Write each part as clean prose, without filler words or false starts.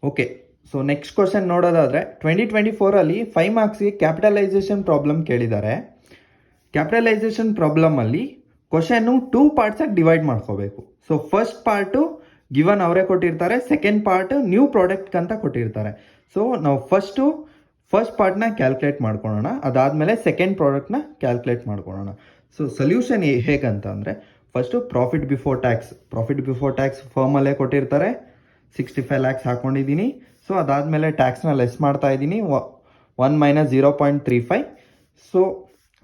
Okay, so next question ನೋಡೋದಾದರೆ 2024 5 ಮಾರ್ಕ್ಸ್ಗೆ capitalisation problem ಕೇಳಿದ್ದಾರೆ. Capitalisation ಪ್ರಾಬ್ಲಮಲ್ಲಿ question 2 ಪಾರ್ಟ್ಸಾಗಿ divide ಮಾಡ್ಕೋಬೇಕು. ಸೊ ಫಸ್ಟ್ ಪಾರ್ಟು ಗಿವನ್ ಅವರೇ ಕೊಟ್ಟಿರ್ತಾರೆ, ಸೆಕೆಂಡ್ ಪಾರ್ಟ್ ನ್ಯೂ ಪ್ರಾಡಕ್ಟ್ ಅಂತ ಕೊಟ್ಟಿರ್ತಾರೆ. ಸೊ ನಾವು ಫಸ್ಟ್ ಪಾರ್ಟ್ನ ಕ್ಯಾಲ್ಕುಲೇಟ್ ಮಾಡ್ಕೊಳ್ಳೋಣ, ಅದಾದಮೇಲೆ ಸೆಕೆಂಡ್ ಪ್ರಾಡಕ್ಟ್ನ ಕ್ಯಾಲ್ಕುಲೇಟ್ ಮಾಡ್ಕೊಳ್ಳೋಣ. ಸೊ ಸೊಲ್ಯೂಷನ್ ಹೇಗಂತ ಅಂದರೆ, ಫಸ್ಟು ಪ್ರಾಫಿಟ್ ಬಿಫೋರ್ ಟ್ಯಾಕ್ಸ್ ಫರ್ಮಲ್ಲೇ ಕೊಟ್ಟಿರ್ತಾರೆ, 65 lakhs ಹಾಕ್ಕೊಂಡಿದ್ದೀನಿ. ಸೊ ಅದಾದಮೇಲೆ ಟ್ಯಾಕ್ಸ್ನ ಲೆಸ್ ಮಾಡ್ತಾ ಇದ್ದೀನಿ, 1 - 0.35. ಸೊ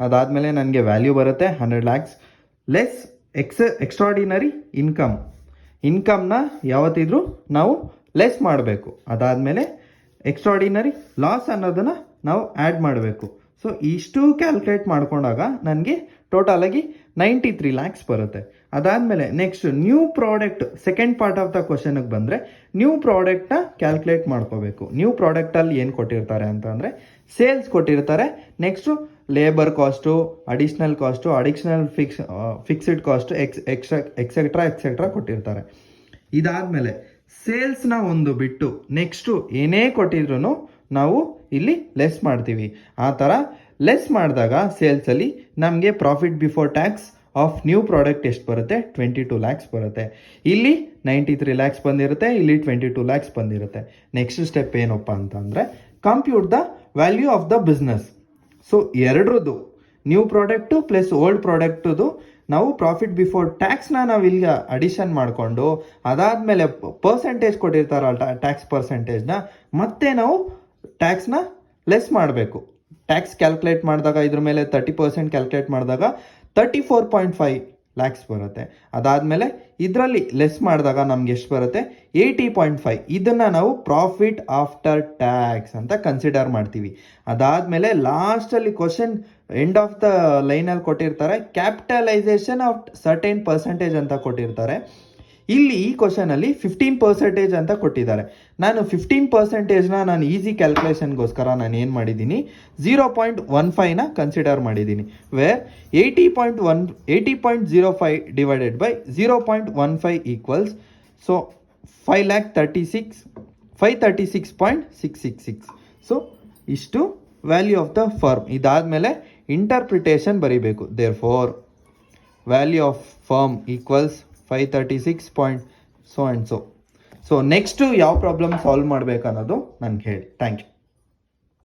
ಅದಾದಮೇಲೆ ನನಗೆ ವ್ಯಾಲ್ಯೂ ಬರುತ್ತೆ 100 lakhs ಲೆಸ್ ಎಕ್ಸ್ಟ್ರಾಡಿನರಿ ಇನ್ಕಮ್ನ ಯಾವತ್ತಿದ್ರೂ ನಾವು ಲೆಸ್ ಮಾಡಬೇಕು. ಅದಾದಮೇಲೆ ಎಕ್ಸ್ಟ್ರಾಡಿನರಿ ಲಾಸ್ ಅನ್ನೋದನ್ನು ನಾವು ಆ್ಯಡ್ ಮಾಡಬೇಕು. ಸೊ ಇಷ್ಟು ಕ್ಯಾಲ್ಕುಲೇಟ್ ಮಾಡ್ಕೊಂಡಾಗ ನನಗೆ ಟೋಟಲಾಗಿ 93 lakhs ಬರುತ್ತೆ. ಅದಾದಮೇಲೆ next new product, second part of the ಕ್ವಶನ್ಗೆ ಬಂದರೆ ನ್ಯೂ ಪ್ರಾಡಕ್ಟ್ನ ಕ್ಯಾಲ್ಕುಲೇಟ್ ಮಾಡ್ಕೋಬೇಕು. ನ್ಯೂ ಪ್ರಾಡಕ್ಟಲ್ಲಿ ಏನು ಕೊಟ್ಟಿರ್ತಾರೆ ಅಂತ ಅಂದರೆ ಸೇಲ್ಸ್ ಕೊಟ್ಟಿರ್ತಾರೆ, next labour cost, additional fixed cost etcetera ಕೊಟ್ಟಿರ್ತಾರೆ. ಇದಾದಮೇಲೆ ಸೇಲ್ಸ್ನ ಒಂದು ಬಿಟ್ಟು ನೆಕ್ಸ್ಟು ಏನೇ ಕೊಟ್ಟಿದ್ರು ನಾವು ಇಲ್ಲಿ ಲೆಸ್ ಮಾಡ್ತೀವಿ. ಆ ಥರ ಲೆಸ್ ಮಾಡಿದಾಗ ಸೇಲ್ಸಲ್ಲಿ ನಮಗೆ profit before tax of new product ಎಷ್ಟು ಬರುತ್ತೆ? 22 lakhs ಬರುತ್ತೆ. ಇಲ್ಲಿ 93 lakhs ಬಂದಿರುತ್ತೆ, ಇಲ್ಲಿ 22 lakhs ಬಂದಿರುತ್ತೆ. ನೆಕ್ಸ್ಟ್ ಸ್ಟೆಪ್ ಏನಪ್ಪ ಅಂತಂದರೆ compute the value of the business. So ಎರಡರದ್ದು ನ್ಯೂ ಪ್ರಾಡಕ್ಟು ಪ್ಲಸ್ ಓಲ್ಡ್ ಪ್ರಾಡಕ್ಟದು ನಾವು ಪ್ರಾಫಿಟ್ ಬಿಫೋರ್ ಟ್ಯಾಕ್ಸ್ನ ನಾವು ಇಲ್ಲಿ ಅಡಿಷನ್ ಮಾಡಿಕೊಂಡು ಅದಾದಮೇಲೆ ಪರ್ಸೆಂಟೇಜ್ ಕೊಟ್ಟಿರ್ತಾರಲ್ಲ ಟ್ಯಾಕ್ಸ್ ಪರ್ಸೆಂಟೇಜ್ನ ಮತ್ತೆ ನಾವು ಟ್ಯಾಕ್ಸ್ನ ಲೆಸ್ ಮಾಡಬೇಕು. ಟ್ಯಾಕ್ಸ್ ಕ್ಯಾಲ್ಕುಲೇಟ್ ಮಾಡಿದಾಗ ಇದ್ರ ಮೇಲೆ 30% ಕ್ಯಾಲ್ಕುಲೇಟ್ ಮಾಡಿದಾಗ 34.5 lakhs ಬರುತ್ತೆ. ಅದಾದಮೇಲೆ ಇದರಲ್ಲಿ ಲೆಸ್ ಮಾಡಿದಾಗ ನಮ್ಗೆ ಎಷ್ಟು ಬರುತ್ತೆ? 80.5. ಇದನ್ನು ನಾವು ಪ್ರಾಫಿಟ್ ಆಫ್ಟರ್ ಟ್ಯಾಕ್ಸ್ ಅಂತ ಕನ್ಸಿಡರ್ ಮಾಡ್ತೀವಿ. ಅದಾದಮೇಲೆ ಲಾಸ್ಟಲ್ಲಿ ಕ್ವಶನ್ ಎಂಡ್ ಆಫ್ ದ ಲೈನಲ್ಲಿ ಕೊಟ್ಟಿರ್ತಾರೆ ಕ್ಯಾಪಿಟಲೈಸೇಷನ್ ಆಫ್ ಸರ್ಟೇನ್ ಪರ್ಸೆಂಟೇಜ್ ಅಂತ ಕೊಟ್ಟಿರ್ತಾರೆ. ಇಲ್ಲಿ ಈ ಕ್ವಶನಲ್ಲಿ 15% ಅಂತ ಕೊಟ್ಟಿದ್ದಾರೆ. ನಾನು 15%ನ ನಾನು ಈಸಿ ಕ್ಯಾಲ್ಕುಲೇಷನ್ಗೋಸ್ಕರ ನಾನು ಏನು ಮಾಡಿದ್ದೀನಿ, 0.15ನ ಕನ್ಸಿಡರ್ ಮಾಡಿದ್ದೀನಿ. Where 80.05 divided by 0.15 equals so 536.666. So ಇಷ್ಟು ವ್ಯಾಲ್ಯೂ ಆಫ್ ದ ಫರ್ಮ್. ಇದಾದಮೇಲೆ ಇಂಟರ್ಪ್ರಿಟೇಷನ್ ಬರೀಬೇಕು. Therefore value of firm equals 536 so and so. So next ಯಾವ ಪ್ರಾಬ್ಲಮ್ ಸಾಲ್ವ್ ಮಾಡಬೇಕು ಅನ್ನೋದು ನನಗೆ ಹೇಳಿ. Thank you.